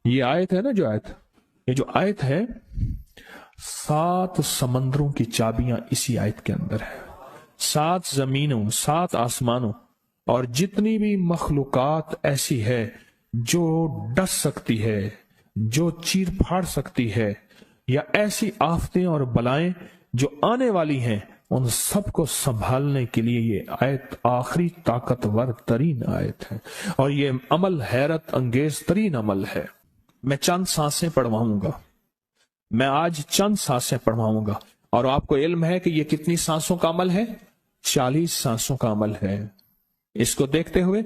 یہ آیت ہے نا جو آیت، یہ جو آیت ہے 7 سمندروں کی چابیاں اسی آیت کے اندر ہے، 7 زمینوں 7 آسمانوں اور جتنی بھی مخلوقات ایسی ہے جو ڈس سکتی ہے، جو چیر پھاڑ سکتی ہے، یا ایسی آفتیں اور بلائیں جو آنے والی ہیں، ان سب کو سنبھالنے کے لیے یہ آیت آخری طاقتور ترین آیت ہے، اور یہ عمل حیرت انگیز ترین عمل ہے۔ میں چند سانسیں پڑھواؤں گا، میں آج چند سانسیں پڑھواؤں گا، اور آپ کو علم ہے کہ یہ کتنی سانسوں کا عمل ہے؟ 40 سانسوں کا عمل ہے۔ اس کو دیکھتے ہوئے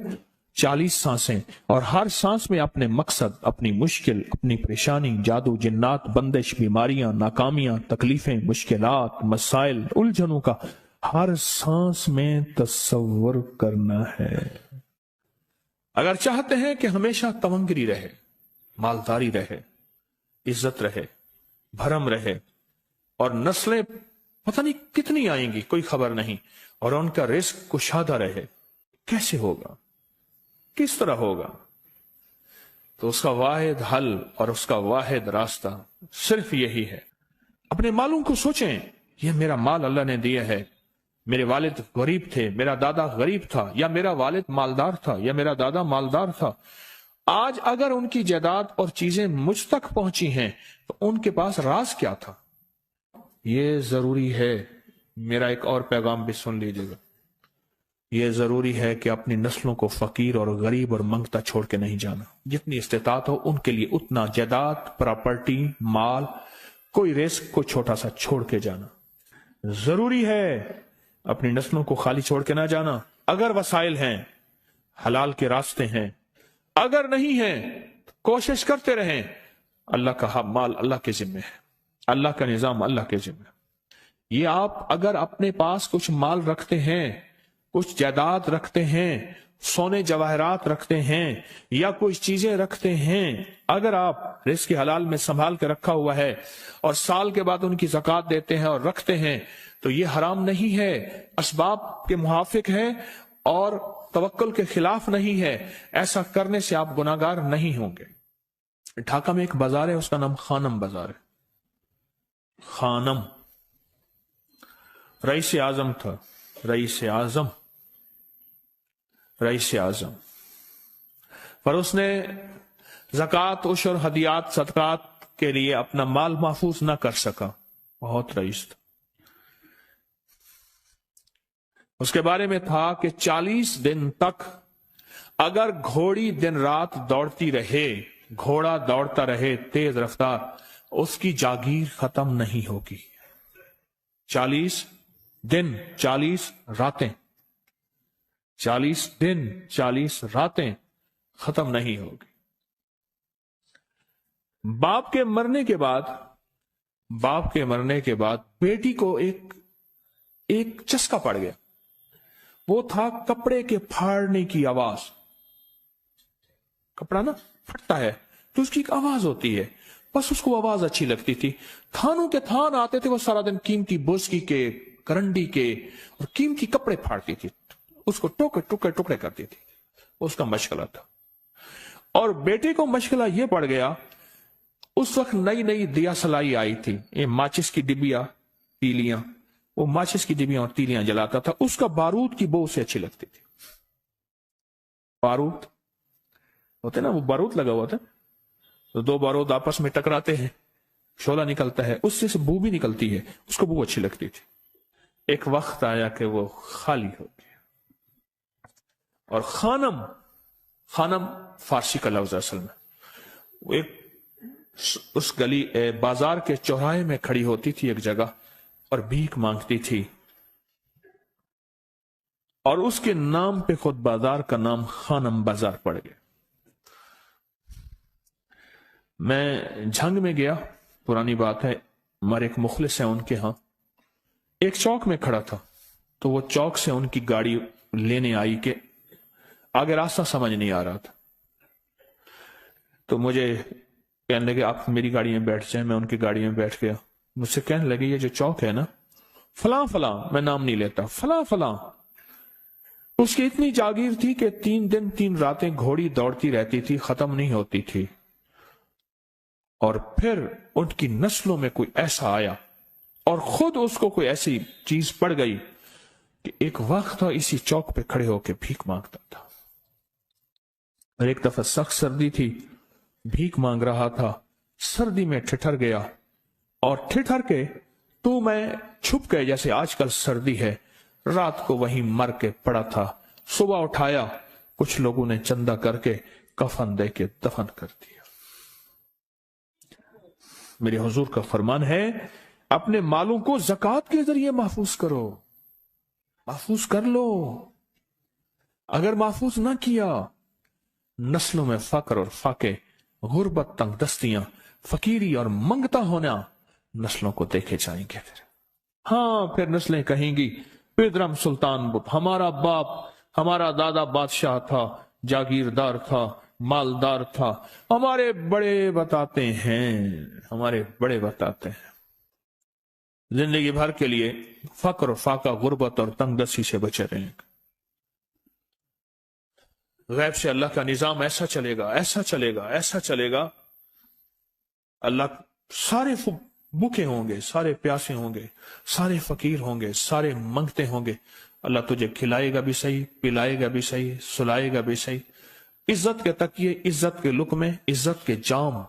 40 سانسیں، اور ہر سانس میں اپنے مقصد، اپنی مشکل، اپنی پریشانی، جادو، جنات، بندش، بیماریاں، ناکامیاں، تکلیفیں، مشکلات، مسائل، الجھنوں کا ہر سانس میں تصور کرنا ہے۔ اگر چاہتے ہیں کہ ہمیشہ تونگری رہے، مالداری رہے، عزت رہے، بھرم رہے، اور نسلیں پتہ نہیں کتنی آئیں گی کوئی خبر نہیں، اور ان کا رزق کشادہ رہے، کیسے ہوگا؟ کس طرح ہوگا؟ تو اس کا واحد حل اور اس کا واحد راستہ صرف یہی ہے۔ اپنے مالوں کو سوچیں، یہ میرا مال اللہ نے دیا ہے، میرے والد غریب تھے، میرا دادا غریب تھا، یا میرا والد مالدار تھا، یا میرا دادا مالدار تھا۔ آج اگر ان کی جائیداد اور چیزیں مجھ تک پہنچی ہیں تو ان کے پاس راز کیا تھا؟ یہ ضروری ہے، میرا ایک اور پیغام بھی سن لیجیے گا، یہ ضروری ہے کہ اپنی نسلوں کو فقیر اور غریب اور منگتا چھوڑ کے نہیں جانا۔ جتنی استطاعت ہو ان کے لیے اتنا جائیداد، پراپرٹی، مال، کوئی رزق کو چھوٹا سا چھوڑ کے جانا ضروری ہے۔ اپنی نسلوں کو خالی چھوڑ کے نہ جانا۔ اگر وسائل ہیں، حلال کے راستے ہیں، اگر نہیں ہیں کوشش کرتے رہیں۔ اللہ کا مال اللہ کے ذمہ ہے، اللہ کا نظام اللہ کے ذمہ ہے۔ یہ آپ اگر اپنے پاس کچھ مال رکھتے ہیں، کچھ جائیداد رکھتے ہیں، سونے جواہرات رکھتے ہیں، یا کچھ چیزیں رکھتے ہیں، اگر آپ رزق حلال میں سنبھال کے رکھا ہوا ہے اور سال کے بعد ان کی زکوٰۃ دیتے ہیں اور رکھتے ہیں، تو یہ حرام نہیں ہے، اسباب کے موافق ہے اور توکل کے خلاف نہیں ہے۔ ایسا کرنے سے آپ گناہگار نہیں ہوں گے۔ ڈھاکہ میں ایک بازار ہے، اس کا نام خانم بازار ہے۔ خانم رئیس اعظم تھا، رئیس اعظم پر اس نے زکوٰۃ، عشر، ہدیات، صدقات کے لیے اپنا مال محفوظ نہ کر سکا، بہت رئیس تھا۔ اس کے بارے میں تھا کہ 40 دن تک اگر گھوڑی دن رات دوڑتی رہے، گھوڑا دوڑتا رہے تیز رفتار، اس کی جاگیر ختم نہیں ہوگی۔ 40 دن 40 راتیں، 40 دن 40 راتیں ختم نہیں ہوگی۔ باپ کے مرنے کے بعد بیٹی کو ایک چسکا پڑ گیا، وہ تھا کپڑے کے پھاڑنے کی آواز۔ کپڑا نا پھٹتا ہے تو اس کی ایک آواز ہوتی ہے، بس اس کو آواز اچھی لگتی تھی۔ تھانوں کے تھان آتے تھے، وہ سارا دن قیمتی بوسکی کے، کرنڈی کے اور قیمتی کپڑے پھاڑتی تھی، اس کو ٹکڑے کرتی تھی، اس کا مشغلہ تھا۔ اور بیٹے کو مشغلہ یہ پڑ گیا، اس وقت نئی دیا سلائی آئی تھی، یہ ماچس کی ڈبیاں، تیلیاں، وہ ماچس کی ڈبیاں اور تیلیاں جلاتا تھا، اس کا بارود کی بو اسے اچھی لگتی تھی۔ بارود ہوتے نا، وہ بارود لگا ہوا تھا، تو 2 بارود آپس میں ٹکراتے ہیں، شعلہ نکلتا ہے، اس سے بو بھی نکلتی ہے، اس کو بو اچھی لگتی تھی۔ ایک وقت آیا کہ وہ خالی ہو گیا، اور خانم فارسی کا لفظ اصل میں، وہ ایک اس گلی بازار کے چوراہے میں کھڑی ہوتی تھی ایک جگہ اور بھیک مانگتی تھی، اور اس کے نام پہ خود بازار کا نام خانم بازار پڑ گیا۔ میں جھنگ میں گیا، پرانی بات ہے، ہمارے ایک مخلص ہیں ان کے ہاں، ایک چوک میں کھڑا تھا، تو وہ چوک سے ان کی گاڑی لینے آئی کہ آگے راستہ سمجھ نہیں آ رہا تھا، تو مجھے کہنے لگے آپ میری گاڑی میں بیٹھ جائیں۔ میں ان کی گاڑی میں بیٹھ گیا، مجھ سے کہنے لگے یہ جو چوک ہے نا، فلاں، میں نام نہیں لیتا، فلاں، اس کی اتنی جاگیر تھی کہ 3 دن 3 راتیں گھوڑی دوڑتی رہتی تھی، ختم نہیں ہوتی تھی۔ और फिर उनकी नस्लों में कोई ऐसा आया और खुद उसको कोई ऐसी चीज पड़ गई कि एक वक्त था इसी चौक पे खड़े होकर भीख मांगता था। और एक दफा सख्त सर्दी थी, भीख मांग रहा था, सर्दी में ठिठर गया और ठिठर के तो मैं छुप गए, जैसे आजकल सर्दी है। रात को वहीं मर के पड़ा था। सुबह उठाया, कुछ लोगों ने चंदा करके कफन दे के दफन कर दिया। मेरे हुजूर का फरमान है, अपने मालों को ज़कात के जरिए महफूज करो, महफूज कर लो। अगर महफूज ना किया, नस्लों में फकर और फाके, गुर्बत, तंगदस्तियां, फकीरी और मंगता होना नस्लों को देखे जाएंगे। फिर हाँ, फिर नस्लें कहेंगी, पिदरम सुल्तान बुत, हमारा बाप, हमारा दादा बादशाह था, जागीरदार था, मालदार था, हमारे बड़े बताते हैं, हमारे बड़े बताते हैं। जिंदगी भर के लिए फक्र, फाका, गुर्बत और तंगदस्ती से बचे रहेंगे। गैब से अल्लाह का निजाम ऐसा चलेगा, ऐसा चलेगा, ऐसा चलेगा। अल्लाह सारे भूखे होंगे, सारे प्यासे होंगे, सारे फकीर होंगे, सारे मंगते होंगे। अल्लाह तुझे खिलाएगा भी सही, पिलाएगा भी सही, सुलाएगा भी सही। इज्जत के तकिए, इज्जत के लुक़मे, इज्जत के जाम,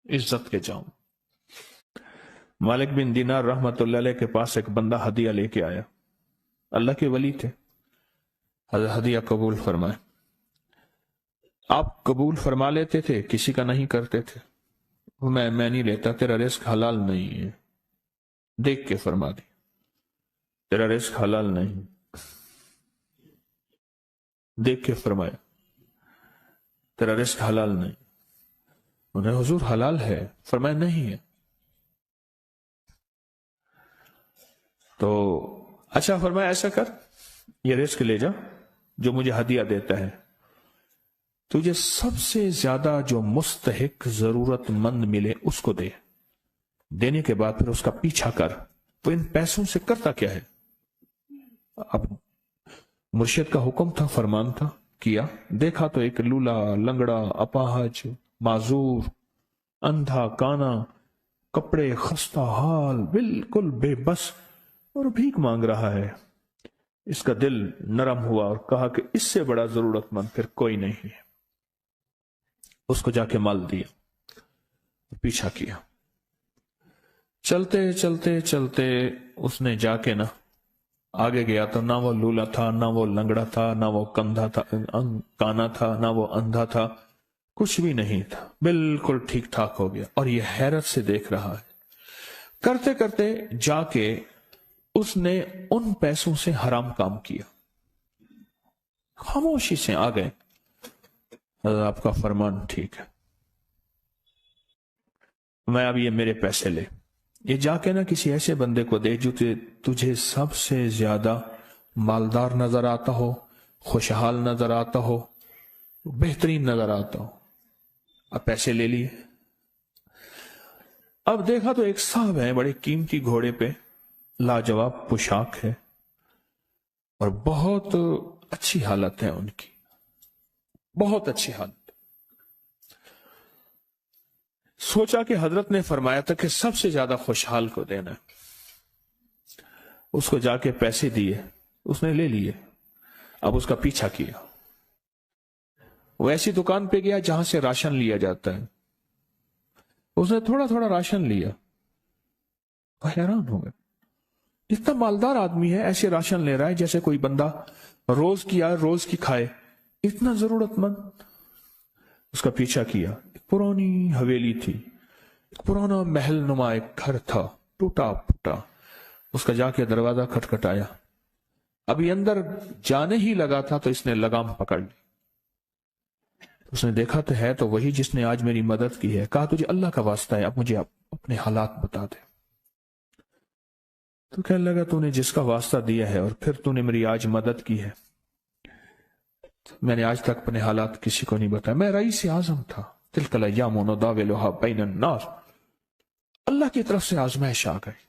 इज्जत के जाम। मालिक बिन दीनार रहमतुल्लाह अलैह के पास एक बंदा हदिया लेके आया। अल्लाह के वली थे। हदिया कबूल फरमाए। आप कबूल फरमा लेते थे, किसी का नहीं करते थे। मैं नहीं लेता, तेरा रिस्क हलाल नहीं है। देख के फरमा दी, तेरा रिस्क हलाल नहीं। देख के फरमाया, तेरा रिस्क हलाल नहीं। उन्हें हुजूर हलाल है, फरमाया नहीं है। तो अच्छा फरमाया, ऐसा कर, ये रिस्क ले जा जो मुझे हदिया देता है। तुझे सबसे ज्यादा जो मुस्तहिक, जरूरतमंद मिले उसको दे। देने के बाद फिर उसका पीछा कर। वो इन पैसों से करता क्या है? अब मुर्शिद का हुक्म था, फरमान था, किया। देखा तो एक लूला, लंगड़ा, अपाहज, माजूर, अंधा, काना, कपड़े खस्ता हाल, बिल्कुल बेबस, और भीख मांग रहा है। इसका दिल नरम हुआ और कहा कि इससे बड़ा जरूरतमंद फिर कोई नहीं है। उसको जाके माल दिया, पीछा किया। चलते चलते चलते उसने जाके ना आगे गया तो ना वो लूला था, ना वो लंगड़ा था, ना वो कंधा था, काना था, ना वो अंधा था, कुछ भी नहीं था, बिल्कुल ठीक ठाक हो गया। और ये हैरत से देख रहा है। करते करते जाके उसने उन पैसों से हराम काम किया। खामोशी से आ गए, आपका फरमान ठीक है, मैं अब ये मेरे पैसे ले, ये जाके ना किसी ऐसे बंदे को दे जो तुझे सबसे ज्यादा मालदार नजर आता हो, खुशहाल नजर आता हो, बेहतरीन नजर आता हो। अब पैसे ले लिए। अब देखा तो एक साहब है, बड़े कीमती घोड़े पे, लाजवाब पोशाक है और बहुत अच्छी हालत है उनकी, बहुत अच्छी हालत। सोचा कि हजरत ने फरमाया था कि सबसे ज्यादा खुशहाल को देना है। उसको जाके पैसे दिए, उसने ले लिए। अब उसका पीछा किया। वो ऐसी दुकान पे गया जहां से राशन लिया जाता है। उसने थोड़ा थोड़ा राशन लिया। वो हैरान हो गया, इतना मालदार आदमी है, ऐसे राशन ले रहा है जैसे कोई बंदा रोज की आए रोज की खाए, इतना जरूरतमंद। उसका पीछा किया। एक पुरानी हवेली थी, एक पुराना महल नुमा एक घर था, टूटा फूटा। उसका जाके दरवाजा खटखटाया। अभी अंदर जाने ही लगा था तो इसने लगाम पकड़ ली। उसने देखा तो है तो वही जिसने आज मेरी मदद की है। कहा तुझे अल्लाह का वास्ता है, अब मुझे अपने हालात बता दे। तो कहने लगा तूने जिसका वास्ता दिया है और फिर तूने मेरी आज मदद की है, मैंने आज तक अपने हालात किसी को नहीं बताया। मैं रईस आजम था। तिलकल अय्यामु नुदाविलुहा बैनन नास। अल्लाह की तरफ से आजमाइश आ गई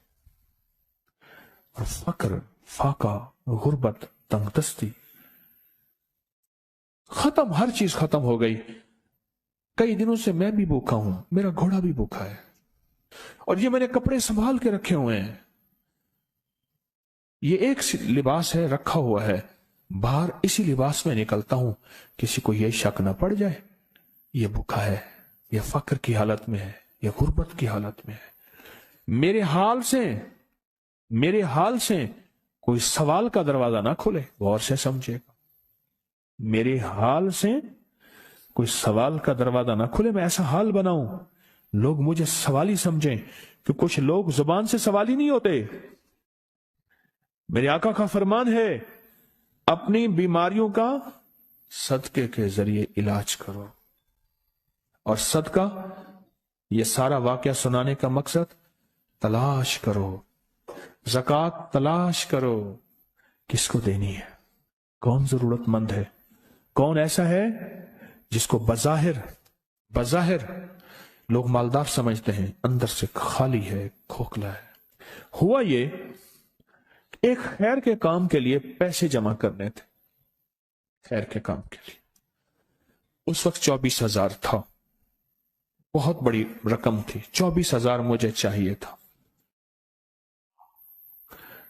और फक्र, फाका, गुर्बत, तंगदस्ती खत्म, हर चीज खत्म हो गई। कई दिनों से मैं भी भूखा हूं, मेरा घोड़ा भी भूखा है, और ये मैंने कपड़े संभाल के रखे हुए हैं, ये एक लिबास है रखा हुआ है, बाहर इसी लिबास में निकलता हूं, किसी को यह शक ना पड़ जाए ये भूखा है, ये फक्र की हालत में है, ये गुर्बत की हालत में है। मेरे हाल से कोई सवाल का दरवाजा ना खोले, गौर से समझेगा। मेरे हाल से कोई सवाल का दरवाजा ना खुले, मैं ऐसा हाल बनाऊं लोग मुझे सवाली समझें, कि कुछ लोग जुबान से सवाल ही नहीं होते। मेरे आका का फरमान है, अपनी बीमारियों का सदके के जरिए इलाज करो। और सदका, ये सारा वाकया सुनाने का मकसद, तलाश करो, ज़कात तलाश करो, किसको देनी है, कौन जरूरतमंद है, कौन ऐसा है जिसको बज़ाहिर लोग मालदार समझते हैं, अंदर से खाली है, खोखला है। हुआ ये, एक खैर के काम के लिए पैसे जमा करने थे, खैर के काम के लिए। उस वक्त 24,000 था, बहुत बड़ी रकम थी, 24,000 मुझे चाहिए था।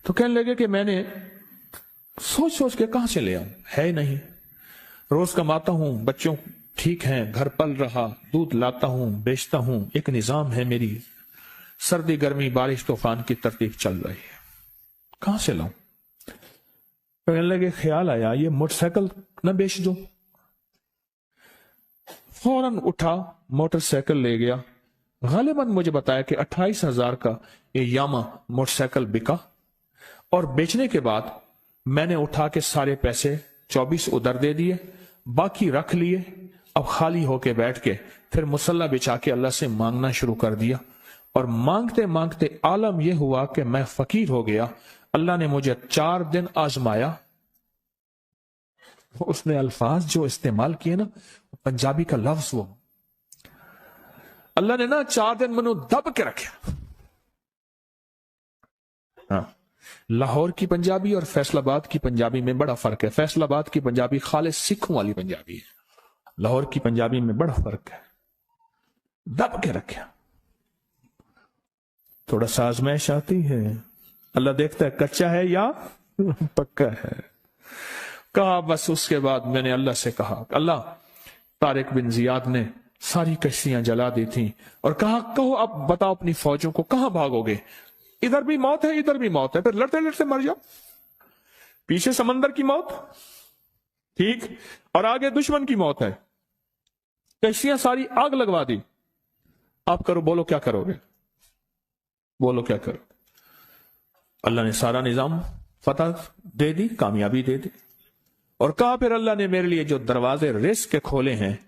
तो कहने लगे कि मैंने सोच के कहां से ले आऊं, है नहीं, रोज कमाता हूं, बच्चों ठीक हैं, घर पल रहा, दूध लाता हूं, बेचता हूं, एक निजाम है मेरी, सर्दी गर्मी बारिश तूफान की तरतीब चल रही है, कहां से लाऊं। कहने लगे, ख्याल आया ये मोटरसाइकिल न बेच दो। फौरन उठा, मोटरसाइकिल ले गया। गालिबन मुझे बताया कि 28,000 का ये यामा मोटरसाइकिल बिका, और बेचने के बाद मैंने उठा के सारे पैसे 24 उधर दे दिए, बाकी रख लिए। अब खाली होके बैठ के फिर मुसल्ला बिछा के अल्लाह से मांगना शुरू कर दिया, और मांगते मांगते आलम यह हुआ कि मैं फकीर हो गया। अल्लाह ने मुझे 4 दिन आजमाया। उसने अल्फाज जो इस्तेमाल किए ना, पंजाबी का लफ्ज, वो अल्लाह ने ना 4 दिन मनु दब के रखे। हाँ, लाहौर की पंजाबी और फैसलाबाद की पंजाबी में बड़ा फर्क है। फैसलाबाद की पंजाबी खालिस सिखों वाली पंजाबी है, लाहौर की पंजाबी में बड़ा फर्क है। दब के रखा, थोड़ा सा आजमाइश आती है, अल्लाह देखता है कच्चा है या पक्का है। कहा, बस उसके बाद मैंने अल्लाह से कहा, अल्लाह, तारिक बिन जियाद ने सारी कश्तियां जला दी थी, और कहा, कहो अब बताओ अपनी फौजों को कहां भागोगे, इधर भी मौत है इधर भी मौत है, फिर लड़ते लड़ते मर जाओ, पीछे समंदर की मौत ठीक, और आगे दुश्मन की मौत है, कश्तियां सारी आग लगवा दी, आप करो, बोलो क्या करोगे, बोलो क्या करोगे। अल्लाह ने सारा निजाम फतह दे दी, कामयाबी दे दी, और कहा फिर अल्लाह ने मेरे लिए जो दरवाजे रिस्क के खोले हैं,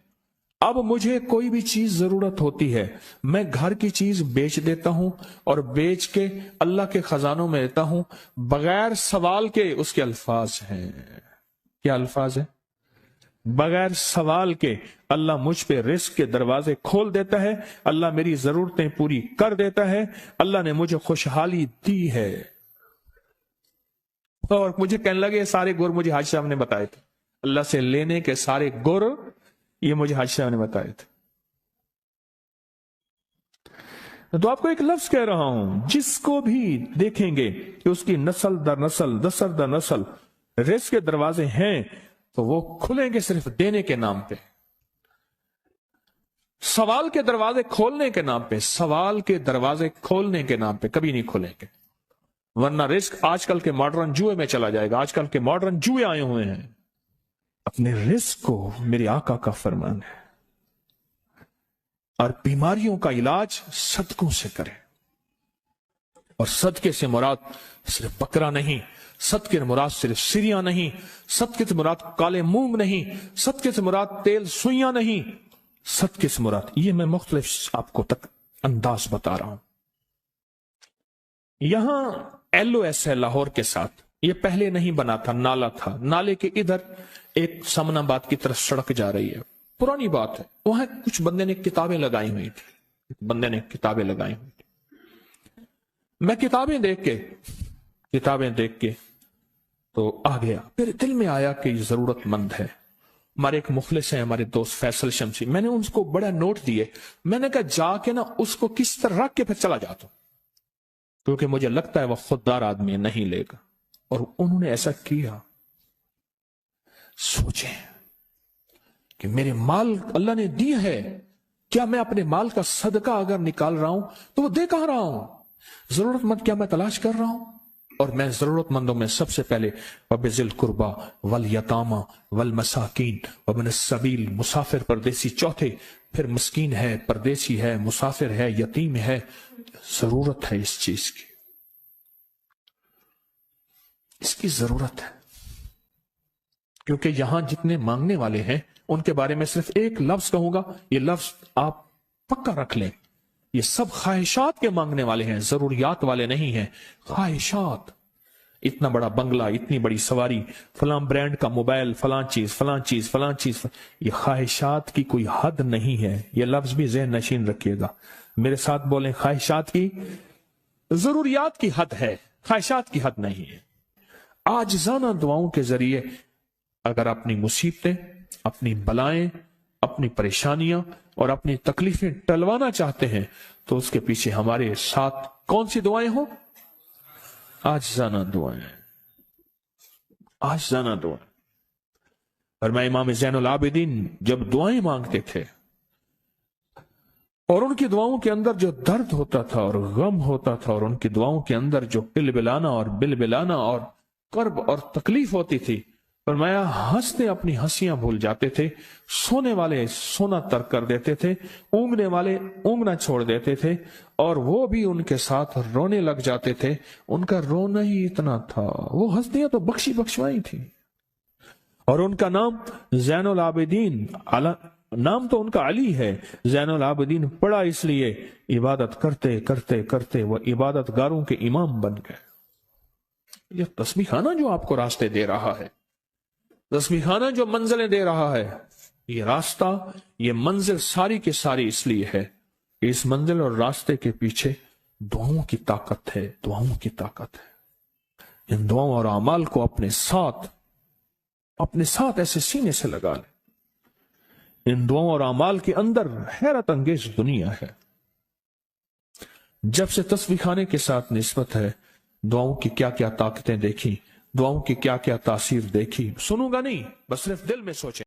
अब मुझे कोई भी चीज जरूरत होती है, मैं घर की चीज बेच देता हूं, और बेच के अल्लाह के खजानों में देता हूं बगैर सवाल के। उसके अल्फाज हैं, क्या अल्फाज है, बगैर सवाल के अल्लाह मुझ पे रिस्क के दरवाजे खोल देता है, अल्लाह मेरी जरूरतें पूरी कर देता है, अल्लाह ने मुझे खुशहाली दी है। और मुझे कहने लगे, सारे गुर मुझे हाजी साहब ने बताए थे, अल्लाह से लेने के सारे गुर ये मुझे हाजी साहब ने बताए थे। तो आपको एक लफ्ज कह रहा हूं, जिसको भी देखेंगे कि उसकी नस्ल दर नस्ल, दसर दर नस्ल रिस्क के दरवाजे हैं, तो वो खुलेंगे सिर्फ देने के नाम पे, सवाल के दरवाजे खोलने के नाम पे, सवाल के दरवाजे खोलने के नाम पे कभी नहीं खुलेंगे, वरना रिस्क आजकल के मॉडर्न जुए में चला जाएगा। आजकल के मॉडर्न जुए आए हुए हैं। अपने रिस्क को मेरे आका का फरमान है, और बीमारियों का इलाज सदकों से करें। और सदके से मुराद सिर्फ बकरा नहीं, सदके से मुराद सिर्फ सिरिया नहीं, सदके से मुराद काले मूंग नहीं, सदके से मुराद तेल सुइयां नहीं, सदके से मुराद, ये मैं मुख्तलिफ आपको तक अंदाज बता रहा हूं। यहां LOS है लाहौर के साथ, ये पहले नहीं बना था, नाला था, नाले के इधर एक समनाबाद की तरफ सड़क जा रही है, पुरानी बात है। वहां कुछ बंदे ने किताबें लगाई हुई थी, बंदे ने किताबें लगाई हुई थी। मैं किताबें देख के तो आ गया, फिर दिल में आया कि जरूरतमंद है, ہمارے ایک مخلص ہیں ہمارے دوست فیصل شمسی، میں نے ان کو بڑا نوٹ دیے، میں نے کہا جا کے نا اس کو کس طرح رکھ کے پھر چلا جاتا ہوں، کیونکہ مجھے لگتا ہے وہ خوددار آدمی نہیں لے گا، اور انہوں نے ایسا کیا۔ سوچیں کہ میرے مال اللہ نے دی ہے، کیا میں اپنے مال کا صدقہ اگر نکال رہا ہوں تو وہ دے کہاں رہا ہوں؟ ضرورت مند کیا میں تلاش کر رہا ہوں؟ اور میں ضرورت مندوں میں سب سے پہلے وَبِذِي الْقُرْبَى وَالْيَتَامَى وَالْمَسَاكِينَ وَابْنِ السَّبِيلِ، مسافر پردیسی چوتھے، پھر مسکین ہے، پردیسی ہے، مسافر ہے، یتیم ہے، ضرورت ہے اس چیز کی، اس کی ضرورت ہے، کیونکہ یہاں جتنے مانگنے والے ہیں ان کے بارے میں صرف ایک لفظ کہوں گا، یہ لفظ آپ پکا رکھ لیں، یہ سب خواہشات کے مانگنے والے ہیں، ضروریات والے نہیں ہیں، خواہشات۔ اتنا بڑا بنگلہ، اتنی بڑی سواری، فلاں برانڈ کا موبائل، فلاں چیز فلاں چیز فلاں چیز، یہ خواہشات کی کوئی حد نہیں ہے، یہ لفظ بھی ذہن نشین رکھیے گا، میرے ساتھ بولیں، خواہشات کی، ضروریات کی حد ہے، خواہشات کی حد نہیں ہے۔ عاجزانہ دعاؤں کے ذریعے اگر اپنی مصیبتیں، اپنی بلائیں، اپنی پریشانیاں اور اپنی تکلیفیں ٹلوانا چاہتے ہیں تو اس کے پیچھے ہمارے ساتھ کون سی دعائیں ہوں؟ عاجزانہ دعائیں، عاجزانہ دعائیں۔ اور میں امام زین العابدین جب دعائیں مانگتے تھے اور ان کی دعاؤں کے اندر جو درد ہوتا تھا اور غم ہوتا تھا، اور ان کی دعاؤں کے اندر جو بلبلانا اور بلبلانا اور کرب اور تکلیف ہوتی تھی، فرمایا ہنستے اپنی ہنسیاں بھول جاتے تھے، سونے والے سونا ترک کر دیتے تھے، اونگنے والے اونگنا چھوڑ دیتے تھے، اور وہ بھی ان کے ساتھ رونے لگ جاتے تھے۔ ان کا رونا ہی اتنا تھا، وہ ہنسیاں تو بخشی بخشوائی تھی، اور ان کا نام زین العابدین، نام تو ان کا علی ہے، زین العابدین پڑا اس لیے عبادت کرتے کرتے کرتے وہ عبادت گاروں کے امام بن گئے۔ یہ تسبیح خانہ جو آپ کو راستے دے رہا ہے، تسبیح خانہ جو منزلیں دے رہا ہے، یہ راستہ، یہ منزل ساری کے ساری اس لیے ہے کہ اس منزل اور راستے کے پیچھے دعاؤں کی طاقت ہے، دعاؤں کی طاقت ہے۔ ان دعاؤں اور اعمال کو اپنے ساتھ ایسے سینے سے لگا لیں۔ ان دعاؤں اور اعمال کے اندر حیرت انگیز دنیا ہے۔ جب سے تسبیح خانے کے ساتھ نسبت ہے، دعاؤں کی کیا کیا طاقتیں دیکھی، دعاؤں کی کیا کیا تاثیر دیکھی، سنوں گا نہیں، بس صرف دل میں سوچیں۔